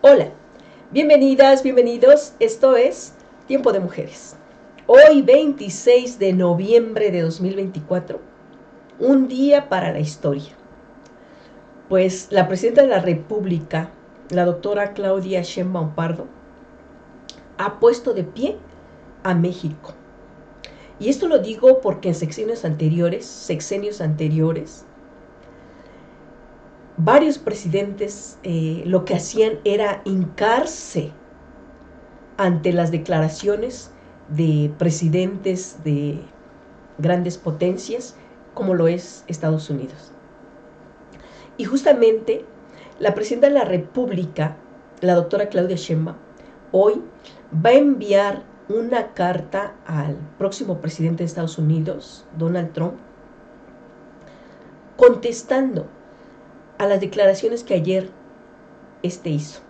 Hola, bienvenidas, bienvenidos. Esto es Tiempo de Mujeres. Hoy, 26 de noviembre de 2024, un día para la historia. Pues la presidenta de la República, la doctora Claudia Sheinbaum Pardo, ha puesto de pie a México. Y esto lo digo porque en sexenios anteriores, varios presidentes lo que hacían era hincarse ante las declaraciones de presidentes de grandes potencias como lo es Estados Unidos. Y justamente la presidenta de la República, la doctora Claudia Sheinbaum, hoy va a enviar una carta al próximo presidente de Estados Unidos, Donald Trump, contestando a las declaraciones que ayer hizo,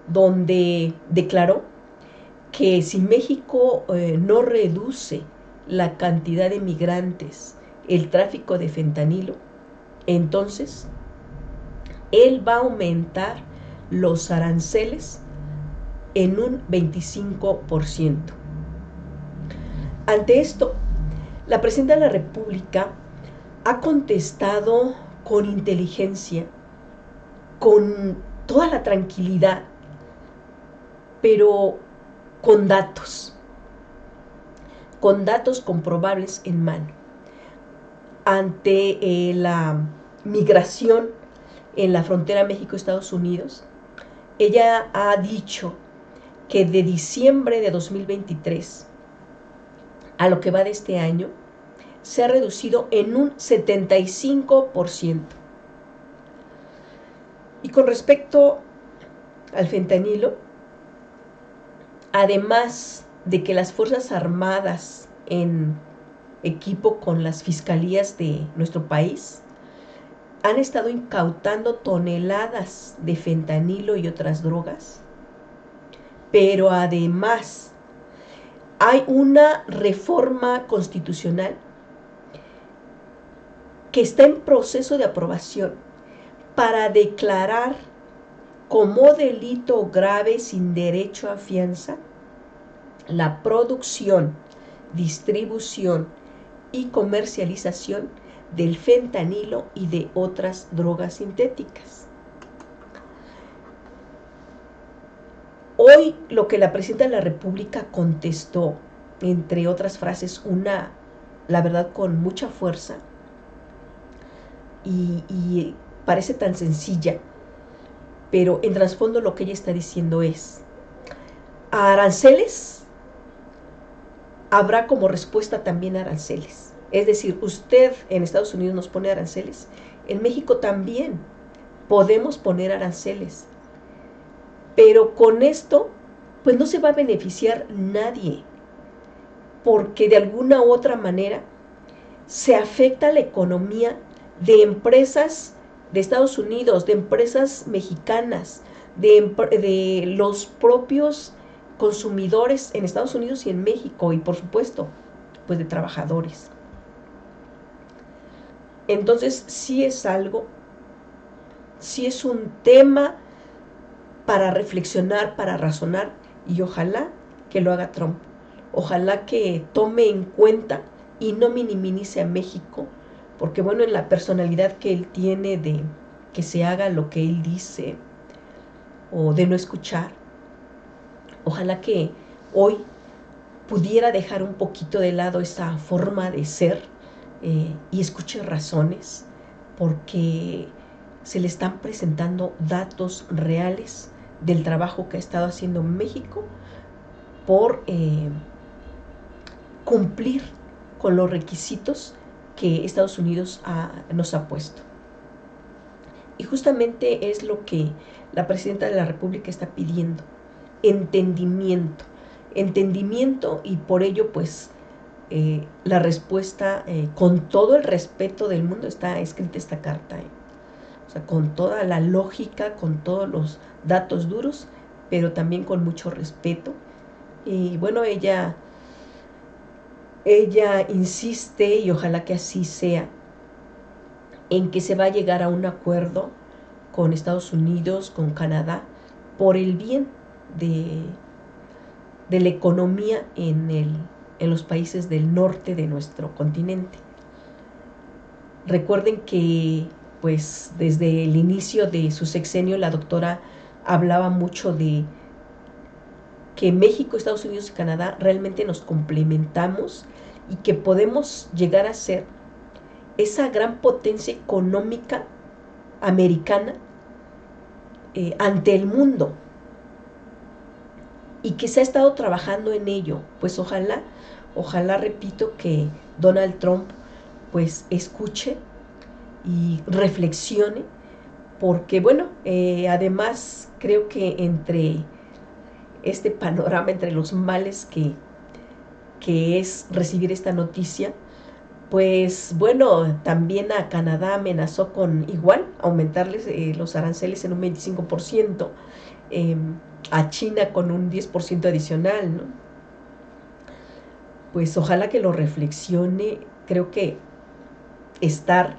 donde declaró que si México no reduce la cantidad de migrantes, el tráfico de fentanilo, entonces él va a aumentar los aranceles en un 25%. Ante esto, la presidenta de la República ha contestado con inteligencia, con toda la tranquilidad, pero con datos comprobables en mano. Ante la migración en la frontera México-Estados Unidos, ella ha dicho que de diciembre de 2023 a lo que va de este año, se ha reducido en un 75%. Y con respecto al fentanilo, además de que las Fuerzas Armadas, en equipo con las fiscalías de nuestro país, han estado incautando toneladas de fentanilo y otras drogas, pero además hay una reforma constitucional que está en proceso de aprobación para declarar como delito grave sin derecho a fianza la producción, distribución y comercialización del fentanilo y de otras drogas sintéticas. Hoy lo que la presidenta de la República contestó, entre otras frases, la verdad, con mucha fuerza, y parece tan sencilla, pero en trasfondo lo que ella está diciendo es: a aranceles habrá como respuesta también aranceles. Es decir, usted en Estados Unidos nos pone aranceles, en México también podemos poner aranceles, pero con esto pues no se va a beneficiar nadie, porque de alguna u otra manera se afecta la economía de empresas de Estados Unidos, de empresas mexicanas, de los propios consumidores en Estados Unidos y en México, y por supuesto, pues de trabajadores. Entonces sí es algo, sí es un tema para reflexionar, para razonar, y ojalá que lo haga Trump. Ojalá que tome en cuenta y no minimice a México, porque bueno, en la personalidad que él tiene de que se haga lo que él dice o de no escuchar, ojalá que hoy pudiera dejar un poquito de lado esa forma de ser y escuche razones, porque se le están presentando datos reales del trabajo que ha estado haciendo México por cumplir con los requisitos que Estados Unidos nos ha puesto. Y justamente es lo que la presidenta de la República está pidiendo: entendimiento. Entendimiento, y por ello pues la respuesta, con todo el respeto del mundo, está escrita esta carta. O sea, con toda la lógica, con todos los datos duros, pero también con mucho respeto. Y bueno, ella insiste, y ojalá que así sea, en que se va a llegar a un acuerdo con Estados Unidos, con Canadá, por el bien de, de la economía en los países del norte de nuestro continente. Recuerden que pues desde el inicio de su sexenio la doctora hablaba mucho de que México, Estados Unidos y Canadá realmente nos complementamos y que podemos llegar a ser esa gran potencia económica americana ante el mundo, y que se ha estado trabajando en ello. Pues ojalá, repito, que Donald Trump pues escuche y reflexione, porque bueno, además creo que entre este panorama, entre los males que es recibir esta noticia, pues bueno, también a Canadá amenazó con igual aumentarles los aranceles en un 25%, a China con un 10% adicional, ¿no? Pues ojalá que lo reflexione. Creo que estar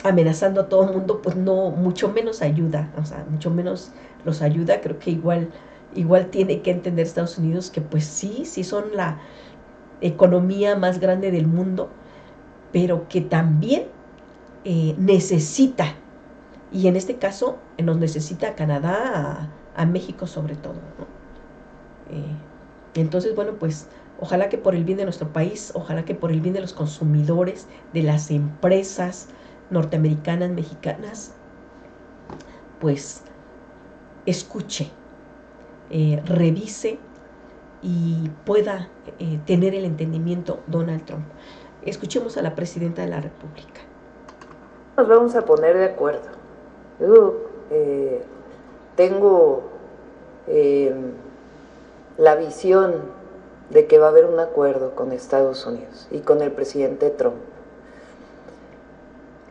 amenazando a todo el mundo, pues no, mucho menos ayuda, o sea, mucho menos los ayuda. Creo que igual tiene que entender Estados Unidos que pues sí son la economía más grande del mundo, pero que también necesita, y en este caso nos necesita a Canadá, a México sobre todo, ¿no? Entonces, bueno, pues ojalá que por el bien de nuestro país, ojalá que por el bien de los consumidores, de las empresas norteamericanas, mexicanas, pues escuche, revise y pueda tener el entendimiento Donald Trump. Escuchemos a la presidenta de la República. Nos vamos a poner de acuerdo. Yo tengo la visión de que va a haber un acuerdo con Estados Unidos y con el presidente Trump.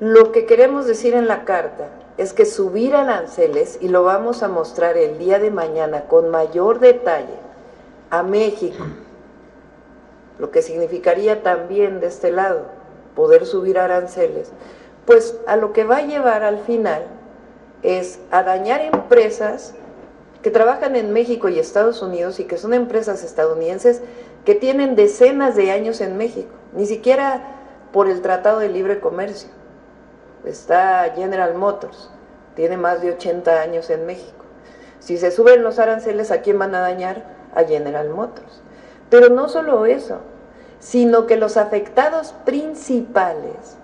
Lo que queremos decir en la carta es que subir aranceles, y lo vamos a mostrar el día de mañana con mayor detalle, a México, lo que significaría también de este lado poder subir aranceles, pues a lo que va a llevar al final es a dañar empresas que trabajan en México y Estados Unidos y que son empresas estadounidenses que tienen decenas de años en México, ni siquiera por el Tratado de Libre Comercio. Está General Motors, tiene más de 80 años en México. Si se suben los aranceles, ¿a quién van a dañar? A General Motors. Pero no solo eso, sino que los afectados principales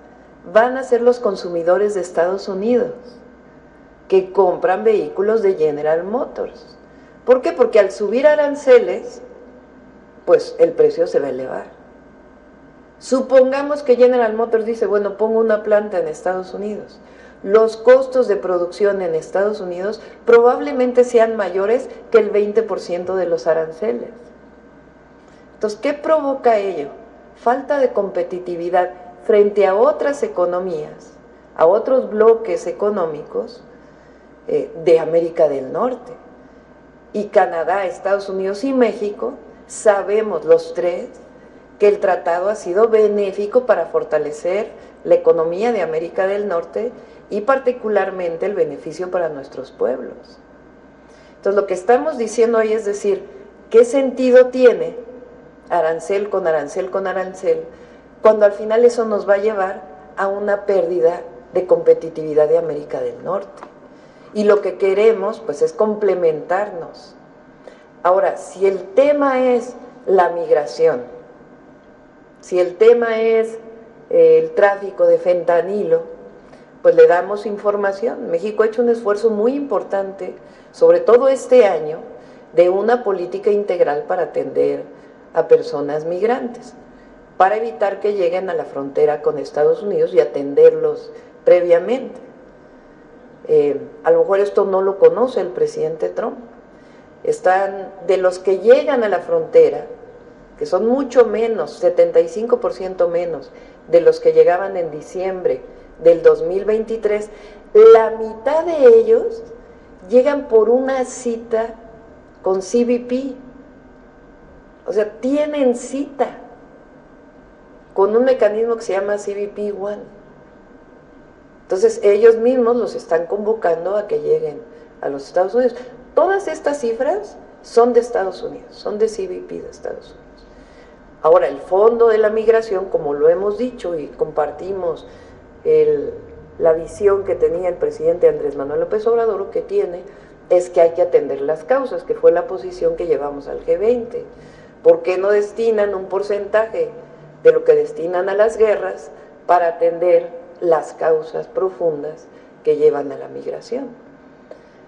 van a ser los consumidores de Estados Unidos, que compran vehículos de General Motors. ¿Por qué? Porque al subir aranceles, pues el precio se va a elevar. Supongamos que General Motors dice, bueno, pongo una planta en Estados Unidos. Los costos de producción en Estados Unidos probablemente sean mayores que el 20% de los aranceles. Entonces, ¿qué provoca ello? Falta de competitividad frente a otras economías, a otros bloques económicos de América del Norte. Y Canadá, Estados Unidos y México, sabemos los tres que el tratado ha sido benéfico para fortalecer la economía de América del Norte y particularmente el beneficio para nuestros pueblos. Entonces, lo que estamos diciendo ahí es decir, ¿qué sentido tiene arancel con arancel con arancel, cuando al final eso nos va a llevar a una pérdida de competitividad de América del Norte? Y lo que queremos, pues, es complementarnos. Ahora, si el tema es la migración, si el tema es el tráfico de fentanilo, pues le damos información. México ha hecho un esfuerzo muy importante, sobre todo este año, de una política integral para atender a personas migrantes, para evitar que lleguen a la frontera con Estados Unidos y atenderlos previamente. A lo mejor esto no lo conoce el presidente Trump. Están de los que llegan a la frontera, que son mucho menos, 75% menos de los que llegaban en diciembre del 2023, la mitad de ellos llegan por una cita con CBP. O sea, tienen cita con un mecanismo que se llama CBP One. Entonces ellos mismos los están convocando a que lleguen a los Estados Unidos. Todas estas cifras son de Estados Unidos, son de CBP de Estados Unidos. Ahora, el fondo de la migración, como lo hemos dicho y compartimos la visión que tenía el presidente Andrés Manuel López Obrador, o que tiene, es que hay que atender las causas, que fue la posición que llevamos al G20. ¿Por qué no destinan un porcentaje de lo que destinan a las guerras para atender las causas profundas que llevan a la migración?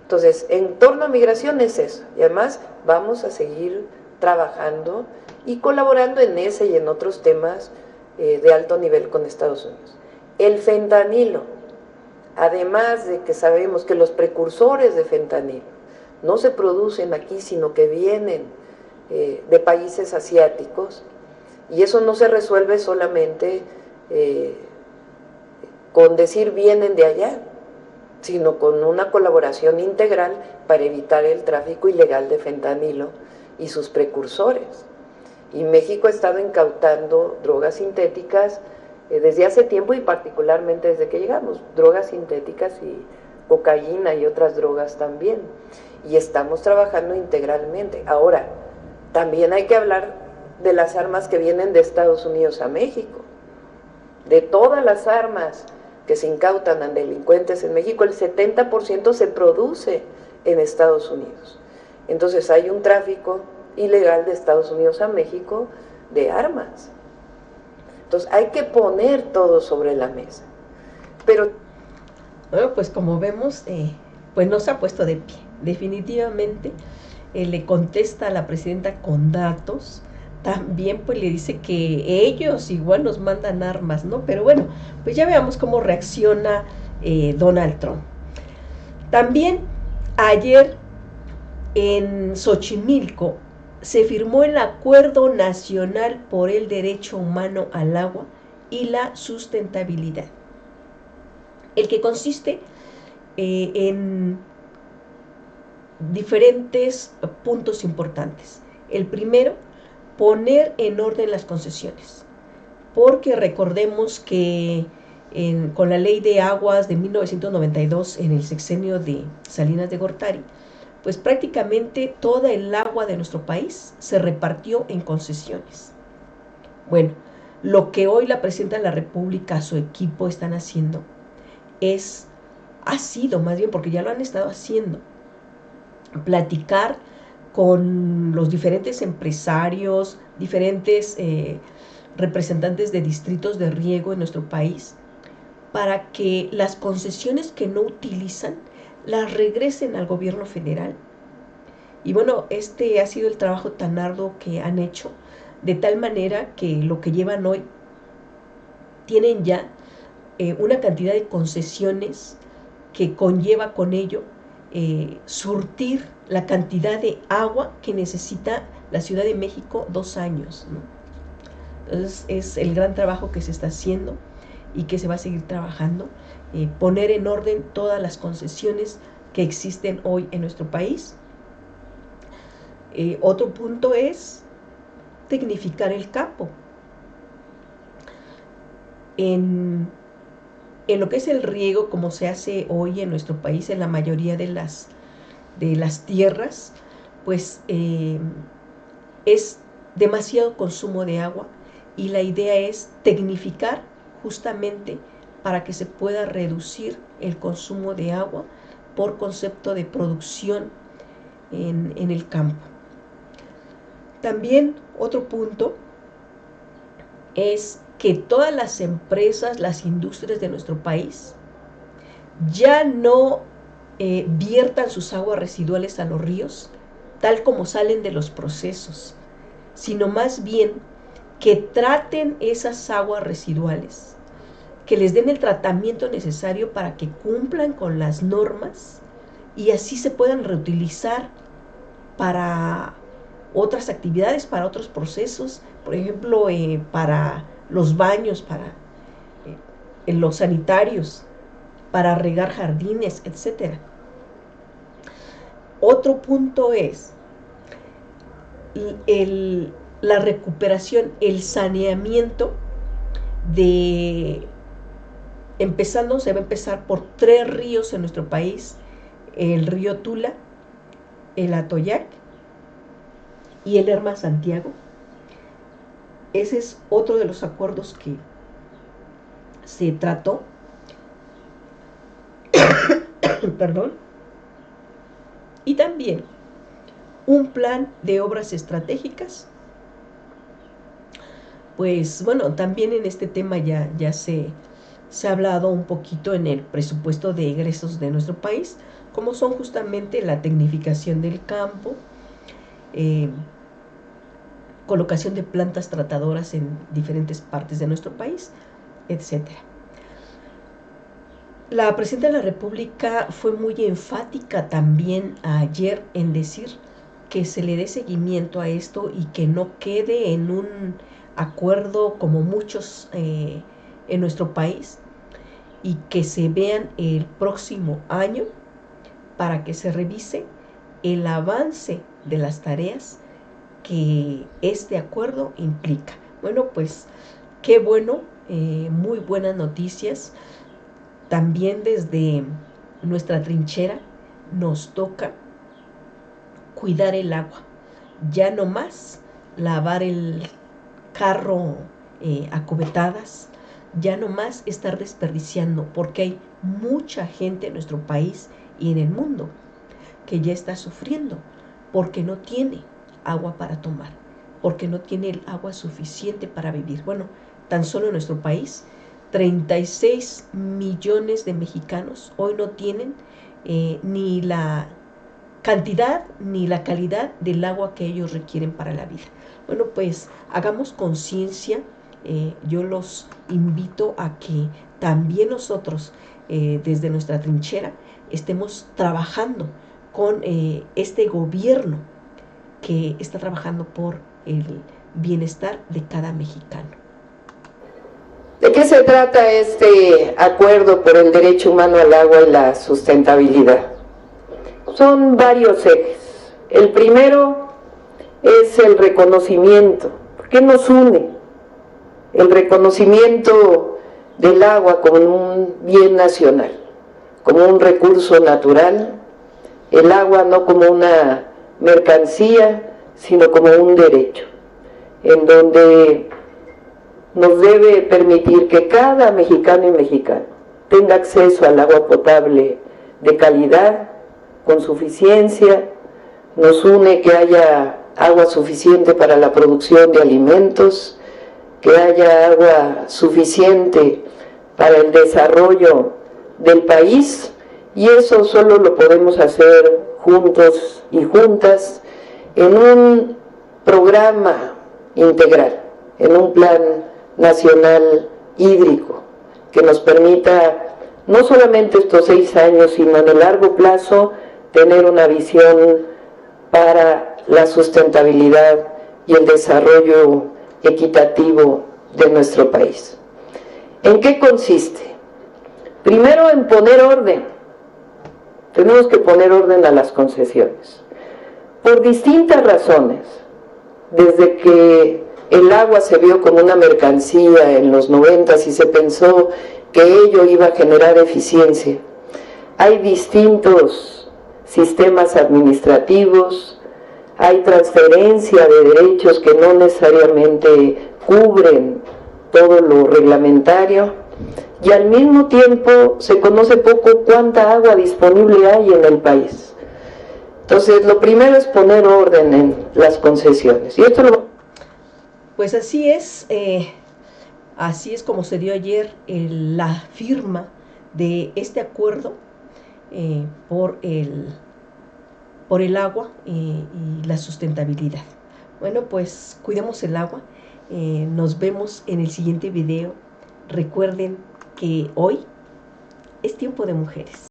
Entonces, en torno a migración es eso, y además vamos a seguir trabajando y colaborando en ese y en otros temas de alto nivel con Estados Unidos. El fentanilo, además de que sabemos que los precursores de fentanilo no se producen aquí, sino que vienen de países asiáticos, y eso no se resuelve solamente con decir vienen de allá, sino con una colaboración integral para evitar el tráfico ilegal de fentanilo y sus precursores. Y México ha estado incautando drogas sintéticas desde hace tiempo, y particularmente desde que llegamos, drogas sintéticas y cocaína y otras drogas también. Y estamos trabajando integralmente. Ahora, también hay que hablar de las armas que vienen de Estados Unidos a México. De todas las armas que se incautan a delincuentes en México, el 70% se produce en Estados Unidos. Entonces hay un tráfico ilegal de Estados Unidos a México de armas. Entonces hay que poner todo sobre la mesa. Pero bueno, pues como vemos, pues no se ha puesto de pie. Definitivamente le contesta a la presidenta con datos. También pues le dice que ellos igual nos mandan armas, ¿no? Pero bueno, pues ya veamos cómo reacciona Donald Trump. También ayer en Xochimilco se firmó el Acuerdo Nacional por el Derecho Humano al Agua y la Sustentabilidad, el que consiste en diferentes puntos importantes. El primero, poner en orden las concesiones, porque recordemos que con la ley de aguas de 1992, en el sexenio de Salinas de Gortari, pues prácticamente toda el agua de nuestro país se repartió en concesiones. Bueno, lo que hoy la presidenta de la República, su equipo están haciendo ha sido más bien, porque ya lo han estado haciendo, platicar con los diferentes empresarios, diferentes representantes de distritos de riego en nuestro país, para que las concesiones que no utilizan las regresen al gobierno federal. Y bueno, este ha sido el trabajo tan arduo que han hecho, de tal manera que lo que llevan hoy tienen ya una cantidad de concesiones que conlleva con ello surtir la cantidad de agua que necesita la Ciudad de México 2 años, ¿no? Entonces es el gran trabajo que se está haciendo y que se va a seguir trabajando, poner en orden todas las concesiones que existen hoy en nuestro país. Otro punto es tecnificar el campo. En lo que es el riego, como se hace hoy en nuestro país, en la mayoría de las tierras, pues es demasiado consumo de agua, y la idea es tecnificar justamente para que se pueda reducir el consumo de agua por concepto de producción en el campo. También otro punto es que todas las empresas, las industrias de nuestro país ya no viertan sus aguas residuales a los ríos tal como salen de los procesos, sino más bien que traten esas aguas residuales, que les den el tratamiento necesario para que cumplan con las normas y así se puedan reutilizar para otras actividades, para otros procesos, por ejemplo, para los baños, para los sanitarios, para regar jardines, etc. Otro punto es la recuperación, el saneamiento se va a empezar por 3 ríos en nuestro país, el río Tula, el Atoyac y el Lerma Santiago. Ese es otro de los acuerdos que se trató, perdón, y también un plan de obras estratégicas. Pues bueno, también en este tema ya se ha hablado un poquito en el presupuesto de egresos de nuestro país, como son justamente la tecnificación del campo, colocación de plantas tratadoras en diferentes partes de nuestro país, etc. La presidenta de la República fue muy enfática también ayer en decir que se le dé seguimiento a esto y que no quede en un acuerdo como muchos en nuestro país, y que se vean el próximo año para que se revise el avance de las tareas que este acuerdo implica. Bueno, pues qué bueno, muy buenas noticias. También desde nuestra trinchera nos toca cuidar el agua, ya no más lavar el carro a cubetadas, ya no más estar desperdiciando, porque hay mucha gente en nuestro país y en el mundo que ya está sufriendo porque no tiene agua para tomar, porque no tiene el agua suficiente para vivir. Bueno, tan solo en nuestro país, 36 millones de mexicanos hoy no tienen ni la cantidad ni la calidad del agua que ellos requieren para la vida. Bueno, pues hagamos conciencia. Yo los invito a que también nosotros, desde nuestra trinchera, estemos trabajando con este gobierno que está trabajando por el bienestar de cada mexicano. ¿De qué se trata este acuerdo por el derecho humano al agua y la sustentabilidad? Son varios ejes. El primero es el reconocimiento. ¿Qué nos une? El reconocimiento del agua como un bien nacional, como un recurso natural, el agua no como una mercancía, sino como un derecho, en donde nos debe permitir que cada mexicano y mexicana tenga acceso al agua potable de calidad, con suficiencia. Nos une que haya agua suficiente para la producción de alimentos, que haya agua suficiente para el desarrollo del país, y eso solo lo podemos hacer juntos y juntas en un programa integral, en un plan nacional hídrico que nos permita no solamente estos 6 años, sino en el largo plazo tener una visión para la sustentabilidad y el desarrollo equitativo de nuestro país. ¿En qué consiste? Primero, en poner orden. Tenemos que poner orden a las concesiones. Por distintas razones, desde que el agua se vio como una mercancía en los 90s y se pensó que ello iba a generar eficiencia, hay distintos sistemas administrativos, hay transferencia de derechos que no necesariamente cubren todo lo reglamentario, y al mismo tiempo se conoce poco cuánta agua disponible hay en el país. Entonces, lo primero es poner orden en las concesiones. Y esto Pues así es como se dio ayer la firma de este acuerdo por el agua y la sustentabilidad. Bueno, pues cuidemos el agua. Nos vemos en el siguiente video. Recuerden que hoy es tiempo de mujeres.